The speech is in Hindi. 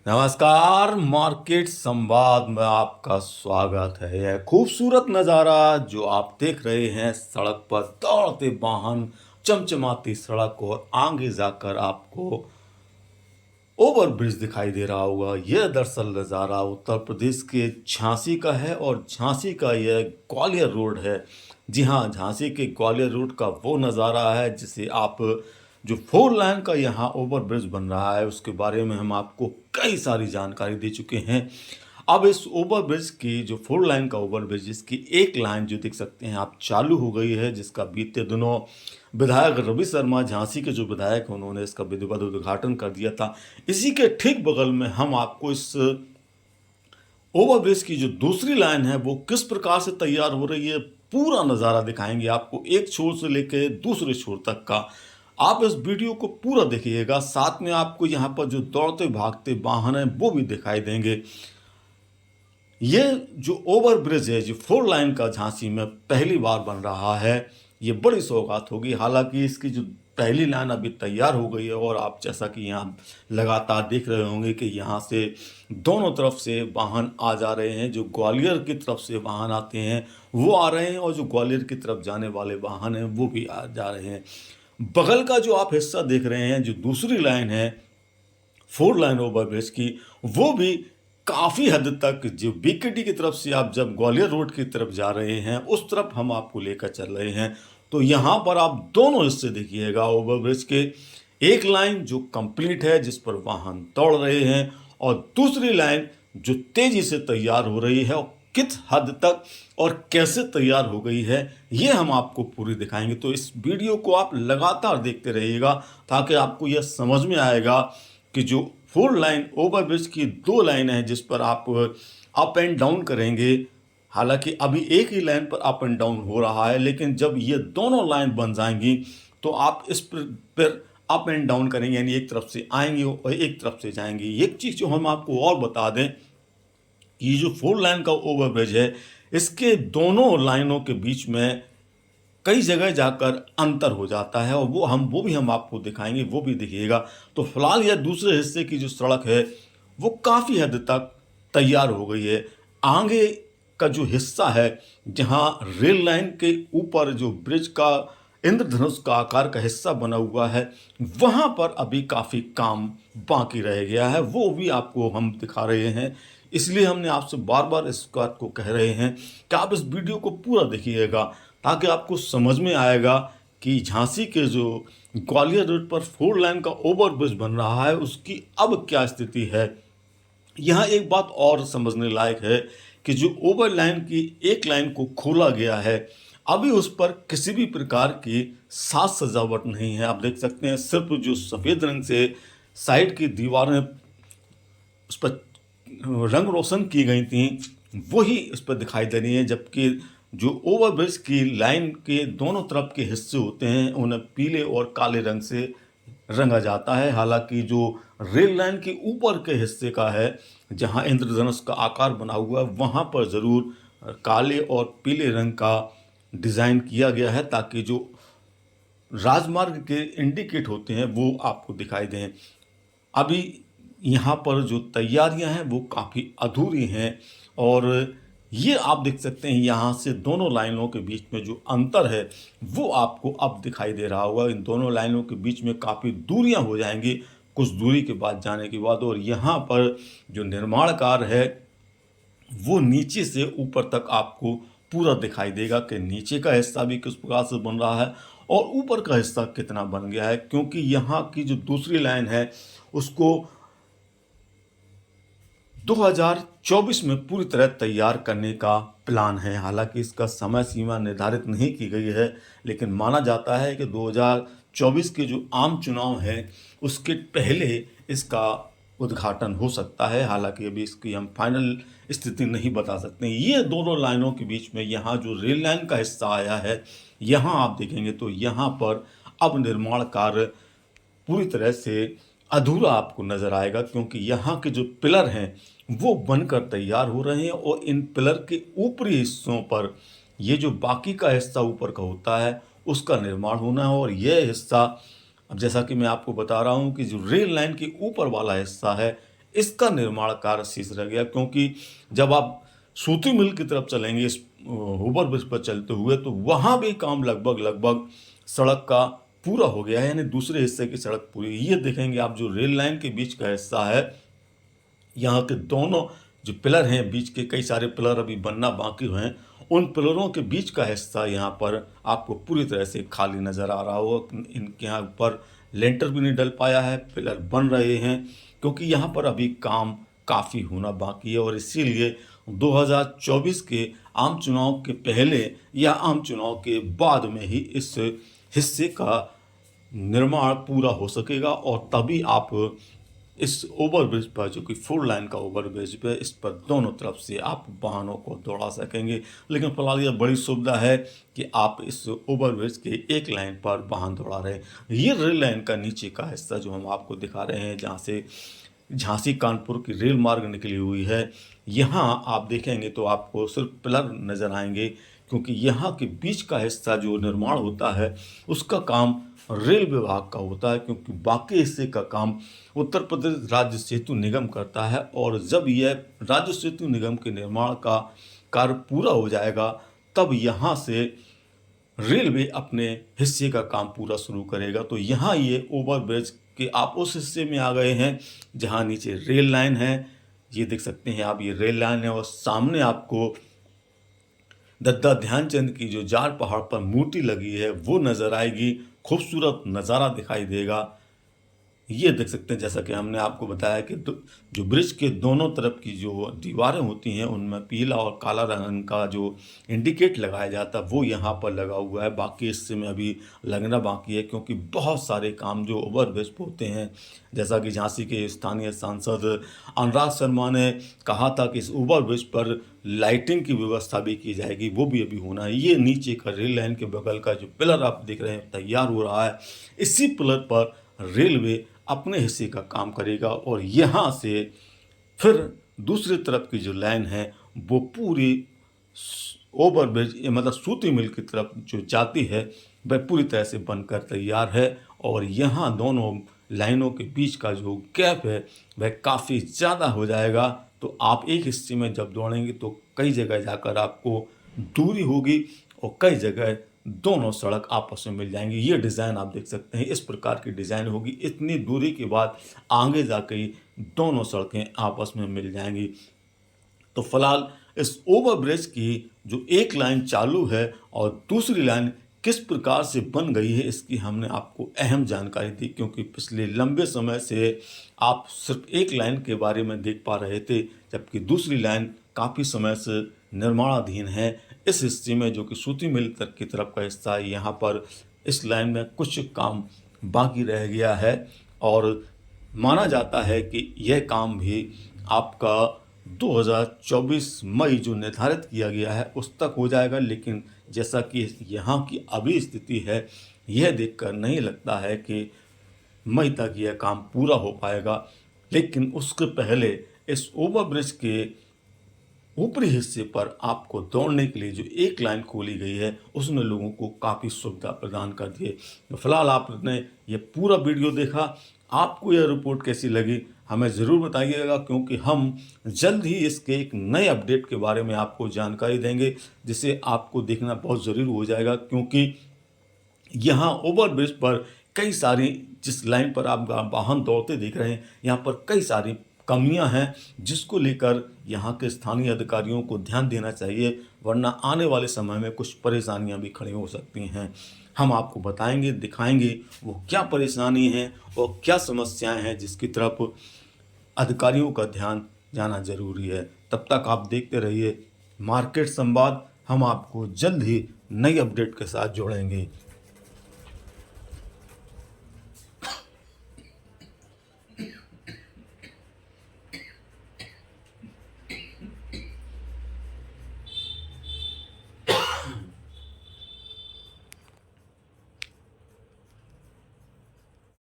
नमस्कार, मार्केट संवाद में आपका स्वागत है। यह खूबसूरत नज़ारा जो आप देख रहे हैं, सड़क पर दौड़ते वाहन, चमचमाती सड़क और आगे जाकर आपको ओवर ब्रिज दिखाई दे रहा होगा। यह दरअसल नज़ारा उत्तर प्रदेश के झांसी का है और झांसी का यह ग्वालियर रोड है। जी हाँ, झांसी के ग्वालियर रोड का वो नज़ारा है जिसे आप जो 4 लाइन का यहाँ ओवर ब्रिज बन रहा है उसके बारे में हम आपको कई सारी जानकारी दे चुके हैं। अब इस ओवर ब्रिज की जो 4 लाइन का ओवर ब्रिज इसकी एक लाइन जो देख सकते हैं आप चालू हो गई है, जिसका बीते दिनों विधायक रवि शर्मा झांसी के जो विधायक हैं उन्होंने इसका विधिवत उद्घाटन कर दिया था। इसी के ठीक बगल में हम आपको इस ओवरब्रिज की जो दूसरी लाइन है वो किस प्रकार से तैयार हो रही है पूरा नज़ारा दिखाएंगे आपको, एक छोर से लेकर दूसरे छोर तक का। आप इस वीडियो को पूरा देखिएगा, साथ में आपको यहाँ पर जो दौड़ते भागते वाहन हैं वो भी दिखाई देंगे। ये जो ओवर ब्रिज है जो 4 लाइन का झांसी में पहली बार बन रहा है, ये बड़ी सौगात होगी। हालांकि इसकी जो पहली लाइन अभी तैयार हो गई है और आप जैसा कि यहाँ लगातार देख रहे होंगे कि यहाँ से दोनों तरफ से वाहन आ जा रहे हैं। जो ग्वालियर की तरफ से वाहन आते हैं वो आ रहे हैं और जो ग्वालियर की तरफ जाने वाले वाहन हैं वो भी आ जा रहे हैं। बगल का जो आप हिस्सा देख रहे हैं जो दूसरी लाइन है 4 लाइन ओवरब्रिज की, वो भी काफ़ी हद तक जो बीकेटी की तरफ से आप जब ग्वालियर रोड की तरफ जा रहे हैं उस तरफ हम आपको लेकर चल रहे हैं। तो यहाँ पर आप दोनों हिस्से देखिएगा ओवरब्रिज के, एक लाइन जो कंप्लीट है जिस पर वाहन दौड़ रहे हैं और दूसरी लाइन जो तेजी से तैयार हो रही है और किस हद तक और कैसे तैयार हो गई है ये हम आपको पूरी दिखाएंगे। तो इस वीडियो को आप लगातार देखते रहिएगा ताकि आपको यह समझ में आएगा कि जो 4 लाइन ओवरब्रिज की 2 लाइन है जिस पर आप अप एंड डाउन करेंगे। हालांकि अभी एक ही लाइन पर अप एंड डाउन हो रहा है, लेकिन जब ये दोनों लाइन बन जाएंगी तो आप इस पर अप एंड डाउन करेंगे, यानी एक तरफ से आएंगे और एक तरफ से जाएंगे। एक चीज़ जो हम आपको और बता दें, ये जो 4 लाइन का ओवरब्रिज है इसके दोनों लाइनों के बीच में कई जगह जाकर अंतर हो जाता है और वो भी हम आपको दिखाएंगे, वो भी देखिएगा। तो फिलहाल यह दूसरे हिस्से की जो सड़क है वो काफ़ी हद तक तैयार हो गई है। आगे का जो हिस्सा है जहां रेल लाइन के ऊपर जो ब्रिज का इंद्रधनुष का आकार का हिस्सा बना हुआ है वहां पर अभी काफ़ी काम बाकी रह गया है, वो भी आपको हम दिखा रहे हैं। इसलिए हमने आपसे बार बार इस बात को कह रहे हैं कि आप इस वीडियो को पूरा देखिएगा ताकि आपको समझ में आएगा कि झांसी के जो ग्वालियर रोड पर 4 लाइन का ओवरब्रिज बन रहा है उसकी अब क्या स्थिति है। यहाँ एक बात और समझने लायक है कि जो ओवर लाइन की एक लाइन को खोला गया है अभी उस पर किसी भी प्रकार की साज सजावट नहीं है। आप देख सकते हैं सिर्फ जो सफ़ेद रंग से साइड की दीवारें उस पर रंग रोशन की गई थी वही इस पर दिखाई दे रही है, जबकि जो ओवरब्रिज की लाइन के दोनों तरफ के हिस्से होते हैं उन्हें पीले और काले रंग से रंगा जाता है। हालांकि जो रेल लाइन के ऊपर के हिस्से का है जहां इंद्रधनुष का आकार बना हुआ है वहां पर ज़रूर काले और पीले रंग का डिज़ाइन किया गया है ताकि जो राजमार्ग के इंडिकेट होते हैं वो आपको दिखाई दें। अभी यहाँ पर जो तैयारियां हैं वो काफ़ी अधूरी हैं और ये आप देख सकते हैं यहाँ से दोनों लाइनों के बीच में जो अंतर है वो आपको अब दिखाई दे रहा होगा। इन दोनों लाइनों के बीच में काफ़ी दूरियां हो जाएंगी कुछ दूरी के बाद जाने के बाद, और यहाँ पर जो निर्माण कार्य है वो नीचे से ऊपर तक आपको पूरा दिखाई देगा कि नीचे का हिस्सा भी किस प्रकार से बन रहा है और ऊपर का हिस्सा कितना बन गया है, क्योंकि यहाँ की जो दूसरी लाइन है उसको 2024 में पूरी तरह तैयार करने का प्लान है। हालांकि इसका समय सीमा निर्धारित नहीं की गई है, लेकिन माना जाता है कि 2024 के जो आम चुनाव हैं उसके पहले इसका उद्घाटन हो सकता है। हालांकि अभी इसकी हम फाइनल स्थिति नहीं बता सकते। ये दोनों लाइनों के बीच में यहाँ जो रेल लाइन का हिस्सा आया है यहाँ आप देखेंगे तो यहाँ पर अब निर्माण कार्य पूरी तरह से अधूरा आपको नज़र आएगा, क्योंकि यहाँ के जो पिलर हैं वो बनकर तैयार हो रहे हैं और इन पिलर के ऊपरी हिस्सों पर ये जो बाकी का हिस्सा ऊपर का होता है उसका निर्माण होना है। और यह हिस्सा अब जैसा कि मैं आपको बता रहा हूँ कि जो रेल लाइन के ऊपर वाला हिस्सा है इसका निर्माण कार्य शेष रह गया, क्योंकि जब आप सूती मिल की तरफ चलेंगे इस ओवरब्रिज पर चलते हुए, तो वहाँ भी काम लगभग लगभग सड़क का पूरा हो गया है, यानी दूसरे हिस्से की सड़क पूरी। ये देखेंगे आप, जो रेल लाइन के बीच का हिस्सा है, यहाँ के दोनों जो पिलर हैं, बीच के कई सारे पिलर अभी बनना बाकी हैं, उन पिलरों के बीच का हिस्सा यहाँ पर आपको पूरी तरह से खाली नज़र आ रहा होगा। इनके यहाँ ऊपर लेंटर भी नहीं डल पाया है, पिलर बन रहे हैं, क्योंकि यहाँ पर अभी काम काफ़ी होना बाकी है। और इसीलिए 2024 के आम चुनाव के पहले या आम चुनाव के बाद में ही इस हिस्से का निर्माण पूरा हो सकेगा, और तभी आप इस ओवरब्रिज पर, जो कि 4 लाइन का ओवरब्रिज पे, इस पर दोनों तरफ से आप वाहनों को दौड़ा सकेंगे। लेकिन फिलहाल यह बड़ी सुविधा है कि आप इस ओवरब्रिज के एक लाइन पर वाहन दौड़ा रहे हैं। ये रेल लाइन का नीचे का हिस्सा जो हम आपको दिखा रहे हैं, जहाँ से झांसी कानपुर की रेल मार्ग निकली हुई है, यहाँ आप देखेंगे तो आपको सिर्फ पिलर नज़र आएंगे, क्योंकि यहाँ के बीच का हिस्सा जो निर्माण होता है उसका काम रेल विभाग का होता है, क्योंकि बाकी हिस्से का काम उत्तर प्रदेश राज्य सेतु निगम करता है। और जब यह राज्य सेतु निगम के निर्माण का कार्य पूरा हो जाएगा, तब यहाँ से रेलवे अपने हिस्से का काम पूरा शुरू करेगा। तो यहाँ ये ओवरब्रिज के आप उस हिस्से में आ गए हैं जहाँ नीचे रेल लाइन है। ये देख सकते हैं आप, ये रेल लाइन है, और सामने आपको दद्दा ध्यानचंद की जो जाट पहाड़ पर मूर्ति लगी है वो नज़र आएगी। खूबसूरत नज़ारा दिखाई देगा। ये देख सकते हैं, जैसा कि हमने आपको बताया कि जो ब्रिज के दोनों तरफ की जो दीवारें होती हैं, उनमें पीला और काला रंग का जो इंडिकेट लगाया जाता है वो यहाँ पर लगा हुआ है। बाकी हिस्से में अभी लगना बाकी है, क्योंकि बहुत सारे काम जो ओवरब्रिज पर होते हैं, जैसा कि झांसी के स्थानीय सांसद अनुराग शर्मा ने कहा था कि इस ओवरब्रिज पर लाइटिंग की व्यवस्था भी की जाएगी, वो भी अभी होना है। ये नीचे का रेल लाइन के बगल का जो पिलर आप देख रहे हैं तैयार हो रहा है, इसी पिलर पर रेलवे अपने हिस्से का काम करेगा, और यहाँ से फिर दूसरी तरफ की जो लाइन है वो पूरी ओवरब्रिज, मतलब सूती मिल की तरफ जो जाती है, वह पूरी तरह से बनकर तैयार है। और यहाँ दोनों लाइनों के बीच का जो गैप है वह काफ़ी ज़्यादा हो जाएगा। तो आप एक हिस्से में जब दौड़ेंगे तो कई जगह जाकर आपको दूरी होगी, और कई जगह दोनों सड़क आपस में मिल जाएंगी। ये डिज़ाइन आप देख सकते हैं, इस प्रकार की डिज़ाइन होगी। इतनी दूरी के बाद आगे जाकर दोनों सड़कें आपस में मिल जाएंगी। तो फिलहाल इस ओवरब्रिज की जो एक लाइन चालू है और दूसरी लाइन किस प्रकार से बन गई है, इसकी हमने आपको अहम जानकारी दी, क्योंकि पिछले लंबे समय से आप सिर्फ एक लाइन के बारे में देख पा रहे थे, जबकि दूसरी लाइन काफ़ी समय से निर्माणाधीन है। इस हिस्से में, जो कि सूती मिल तक की तरफ का हिस्सा है, यहाँ पर इस लाइन में कुछ काम बाकी रह गया है, और माना जाता है कि यह काम भी आपका 2024 मई जो निर्धारित किया गया है उस तक हो जाएगा। लेकिन जैसा कि यहाँ की अभी स्थिति है, यह देखकर नहीं लगता है कि मई तक यह काम पूरा हो पाएगा। लेकिन उसके पहले इस ओवरब्रिज के ऊपरी हिस्से पर आपको दौड़ने के लिए जो एक लाइन खोली गई है, उसने लोगों को काफ़ी सुविधा प्रदान कर दी है। तो फिलहाल आपने ये पूरा वीडियो देखा, आपको यह रिपोर्ट कैसी लगी हमें ज़रूर बताइएगा, क्योंकि हम जल्द ही इसके एक नए अपडेट के बारे में आपको जानकारी देंगे, जिसे आपको देखना बहुत ज़रूरी हो जाएगा। क्योंकि यहाँ ओवरब्रिज पर कई सारी, जिस लाइन पर आप वाहन दौड़ते देख रहे हैं, यहाँ पर कई सारी कमियां हैं, जिसको लेकर यहाँ के स्थानीय अधिकारियों को ध्यान देना चाहिए, वरना आने वाले समय में कुछ परेशानियां भी खड़ी हो सकती हैं। हम आपको बताएंगे, दिखाएंगे वो क्या परेशानी है और क्या समस्याएं हैं, जिसकी तरफ अधिकारियों का ध्यान जाना जरूरी है। तब तक आप देखते रहिए मार्केट संवाद। हम आपको जल्द ही नई अपडेट के साथ जोड़ेंगे।